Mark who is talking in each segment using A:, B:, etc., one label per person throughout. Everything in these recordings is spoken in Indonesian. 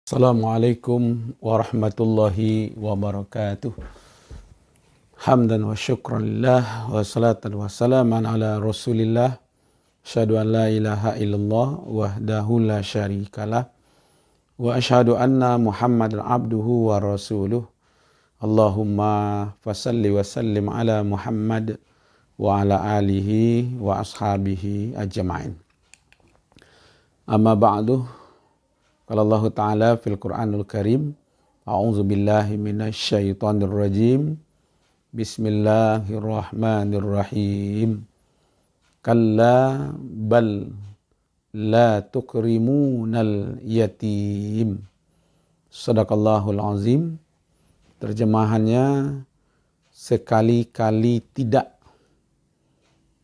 A: Assalamualaikum warahmatullahi wabarakatuh. Hamdan wa syukran lillah wa salatan wa salaman ala rasulillah. Asyhadu an la ilaha illallah wahdahu la syarikalah. Wa asyhadu anna Muhammadan abduhu wa rasuluh. Allahumma fasalli wa sallim ala Muhammad wa ala alihi wa ashabihi ajma'in. Amma ba'du. Qala Allah Ta'ala fil Qur'anul Karim, a'udzu billahi minasy syaithanir rajim. Bismillahirrahmanirrahim. Kalla bal la tukrimunal yatim. Shadaqallahul azim. Terjemahannya, sekali-kali tidak.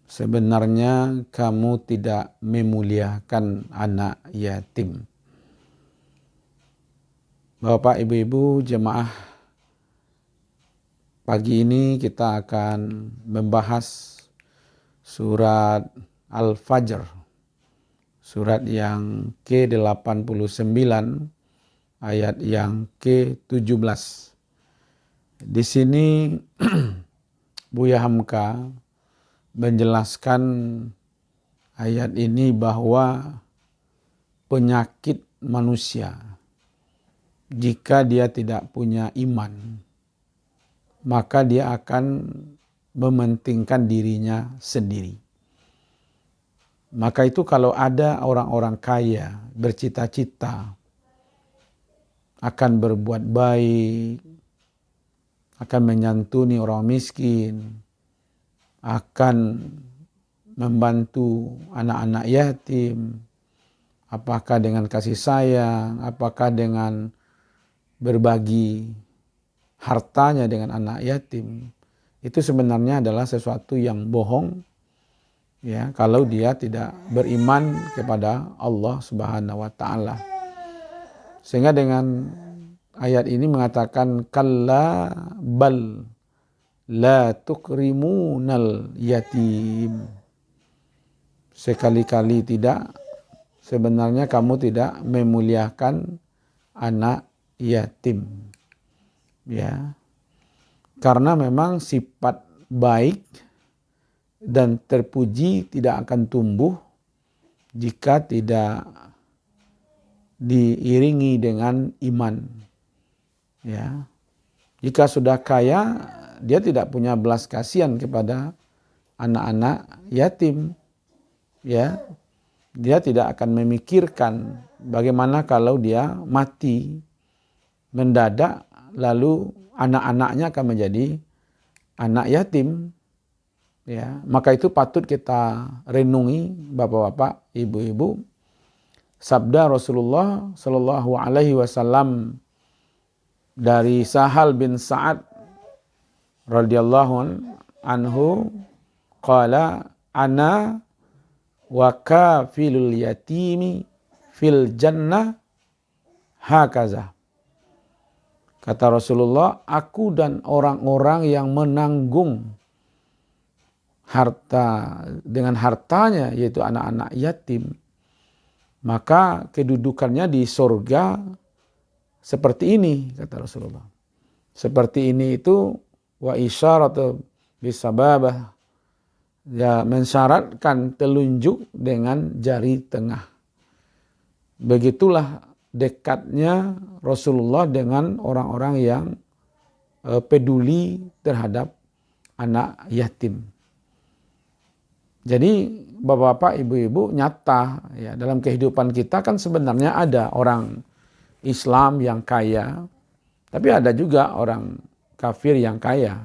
A: Sebenarnya kamu tidak memuliakan anak yatim. Bapak, Ibu-ibu, jemaah, pagi ini kita akan membahas surat Al-Fajr, surat yang ke-89, ayat yang ke-17. Di sini Buya Hamka menjelaskan ayat ini bahwa penyakit manusia, jika dia tidak punya iman, maka dia akan mementingkan dirinya sendiri. Maka itu kalau ada orang-orang kaya bercita-cita akan berbuat baik, akan menyantuni orang miskin, akan membantu anak-anak yatim, apakah dengan kasih sayang, apakah dengan berbagi hartanya dengan anak yatim, itu sebenarnya adalah sesuatu yang bohong, ya, kalau dia tidak beriman kepada Allah Subhanahu wa taala. Sehingga dengan ayat ini mengatakan kalla bal la tukrimunal yatim. Sekali-kali tidak, sebenarnya kamu tidak memuliakan anak yatim, ya, karena memang sifat baik dan terpuji tidak akan tumbuh jika tidak diiringi dengan iman, ya. Jika sudah kaya, dia tidak punya belas kasihan kepada anak-anak yatim, ya. Dia tidak akan memikirkan bagaimana kalau dia mati mendadak, lalu anak-anaknya akan menjadi anak yatim, ya. Maka itu patut kita renungi, bapak-bapak, ibu-ibu. Sabda Rasulullah Sallallahu Alaihi Wasallam dari Sahal bin Sa'ad radhiyallahu anhu, qala ana wa kafilul yatimi fil jannah hakaza. Kata Rasulullah, aku dan orang-orang yang menanggung harta dengan hartanya, yaitu anak-anak yatim, maka kedudukannya di surga seperti ini, kata Rasulullah. Seperti ini itu wa isyaratu bisababah, ya, mensyaratkan telunjuk dengan jari tengah. Begitulah dekatnya Rasulullah dengan orang-orang yang peduli terhadap anak yatim. Jadi bapak-bapak, ibu-ibu, nyata, ya, dalam kehidupan kita kan sebenarnya ada orang Islam yang kaya, tapi ada juga orang kafir yang kaya.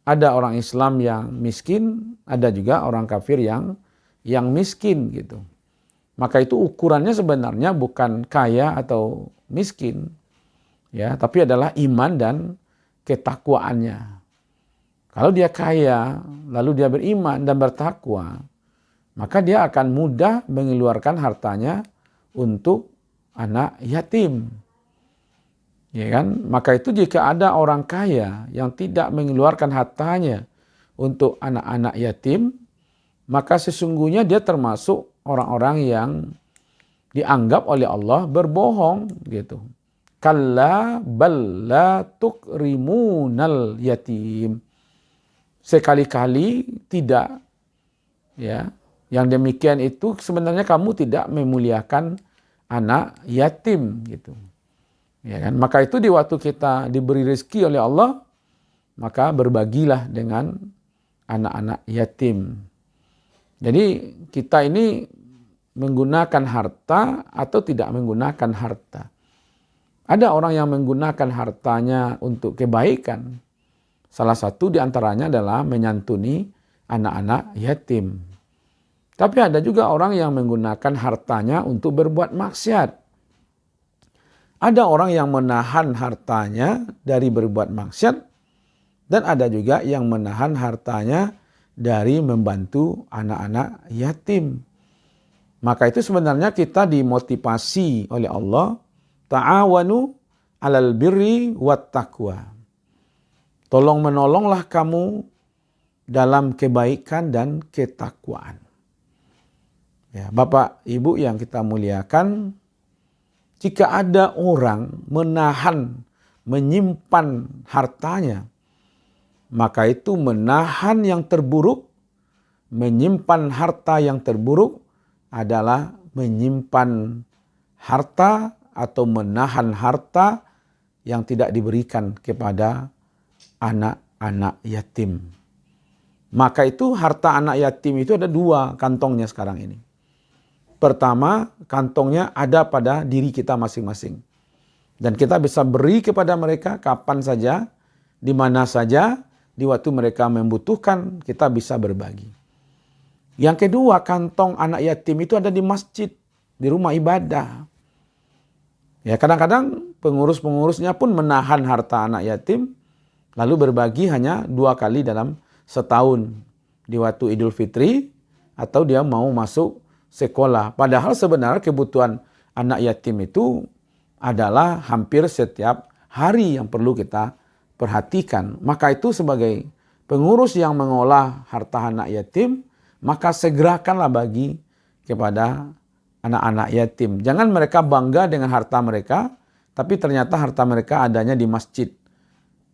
A: Ada orang Islam yang miskin, ada juga orang kafir yang miskin, gitu. Maka itu ukurannya sebenarnya bukan kaya atau miskin, ya, tapi adalah iman dan ketakwaannya. Kalau dia kaya, lalu dia beriman dan bertakwa, maka dia akan mudah mengeluarkan hartanya untuk anak yatim, ya kan? Maka itu jika ada orang kaya yang tidak mengeluarkan hartanya untuk anak-anak yatim, maka sesungguhnya dia termasuk orang-orang dianggap oleh Allah berbohong gitu. Kalla bal la tukrimunal yatim. Sekali-kali tidak, ya. Yang demikian itu sebenarnya kamu tidak memuliakan anak yatim gitu. Ya kan? Maka itu di waktu kita diberi rezeki oleh Allah, maka berbagilah dengan anak-anak yatim. Jadi kita ini menggunakan harta atau tidak menggunakan harta. Ada orang yang menggunakan hartanya untuk kebaikan. Salah satu di antaranya adalah menyantuni anak-anak yatim. Tapi ada juga orang yang menggunakan hartanya untuk berbuat maksiat. Ada orang yang menahan hartanya dari berbuat maksiat, dan ada juga yang menahan hartanya dari membantu anak-anak yatim. Maka itu sebenarnya kita dimotivasi oleh Allah, ta'awanu alal birri wat taqwa. Tolong menolonglah kamu dalam kebaikan dan ketakwaan. Ya, Bapak Ibu yang kita muliakan, jika ada orang menahan, menyimpan hartanya, maka itu menahan yang terburuk, menyimpan harta yang terburuk adalah menyimpan harta atau menahan harta yang tidak diberikan kepada anak-anak yatim. Maka itu harta anak yatim itu ada dua kantongnya sekarang ini. Pertama, kantongnya ada pada diri kita masing-masing. Dan kita bisa beri kepada mereka kapan saja, di mana saja, di waktu mereka membutuhkan, kita bisa berbagi. Yang kedua, kantong anak yatim itu ada di masjid, di rumah ibadah. Ya, kadang-kadang pengurus-pengurusnya pun menahan harta anak yatim, lalu berbagi hanya 2 kali dalam setahun, di waktu Idul Fitri atau dia mau masuk sekolah. Padahal sebenarnya kebutuhan anak yatim itu adalah hampir setiap hari yang perlu kita perhatikan. Maka itu sebagai pengurus yang mengolah harta anak yatim, maka segerakanlah bagi kepada anak-anak yatim. Jangan mereka bangga dengan harta mereka, tapi ternyata harta mereka adanya di masjid.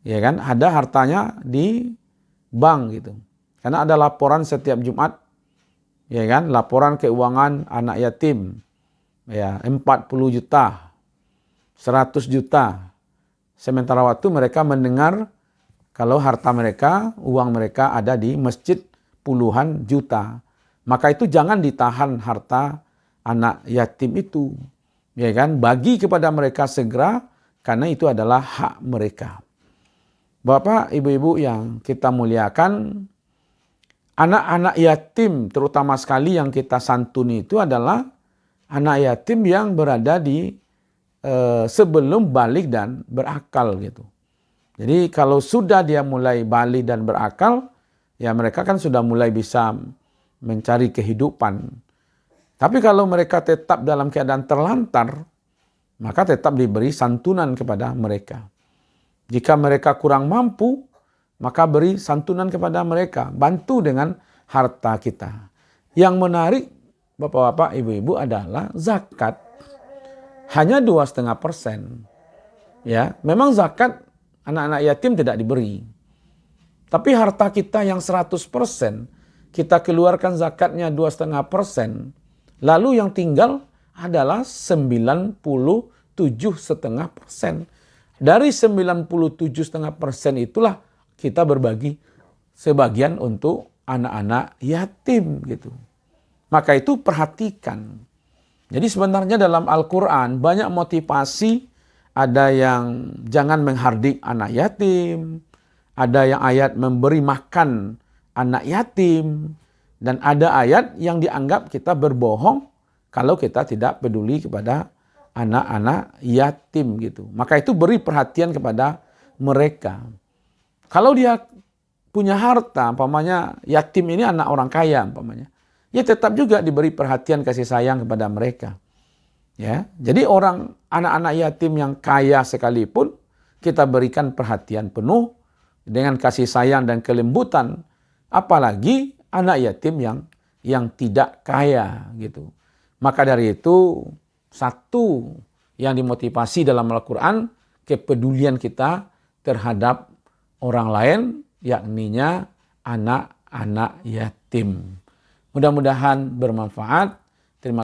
A: Ya kan? Ada hartanya di bank gitu. Karena ada laporan setiap Jumat, ya kan? Laporan keuangan anak yatim. Ya, 40 juta, 100 juta. Sementara waktu mereka mendengar kalau harta mereka, uang mereka ada di masjid puluhan juta. Maka itu jangan ditahan harta anak yatim itu. Ya kan? Bagi kepada mereka segera, karena itu adalah hak mereka. Bapak, Ibu-ibu yang kita muliakan, anak-anak yatim terutama sekali yang kita santuni itu adalah anak yatim yang berada di sebelum balik dan berakal gitu. Jadi kalau sudah dia mulai balik dan berakal, ya mereka kan sudah mulai bisa mencari kehidupan. Tapi kalau mereka tetap dalam keadaan terlantar, maka tetap diberi santunan kepada mereka. Jika mereka kurang mampu, maka beri santunan kepada mereka. Bantu dengan harta kita. Yang menarik, Bapak-bapak, Ibu-ibu adalah zakat. Hanya 2,5%. Ya, memang zakat anak-anak yatim tidak diberi. Tapi harta kita yang 100%, kita keluarkan zakatnya 2,5%. Lalu yang tinggal adalah 97,5%. Dari 97,5% itulah kita berbagi sebagian untuk anak-anak yatim gitu. Maka itu perhatikan. Jadi sebenarnya dalam Al-Quran banyak motivasi. Ada yang jangan menghardik anak yatim. Ada yang ayat memberi makan anak yatim. Dan ada ayat yang dianggap kita berbohong kalau kita tidak peduli kepada anak-anak yatim gitu. Maka itu beri perhatian kepada mereka. Kalau dia punya harta, umpamanya yatim ini anak orang kaya umpamanya, ya tetap juga diberi perhatian kasih sayang kepada mereka. Ya, jadi anak-anak yatim yang kaya sekalipun kita berikan perhatian penuh dengan kasih sayang dan kelembutan, apalagi anak yatim yang tidak kaya gitu. Maka dari itu satu yang dimotivasi dalam Al-Quran, kepedulian kita terhadap orang lain, yakninya anak-anak yatim. Mudah-mudahan bermanfaat.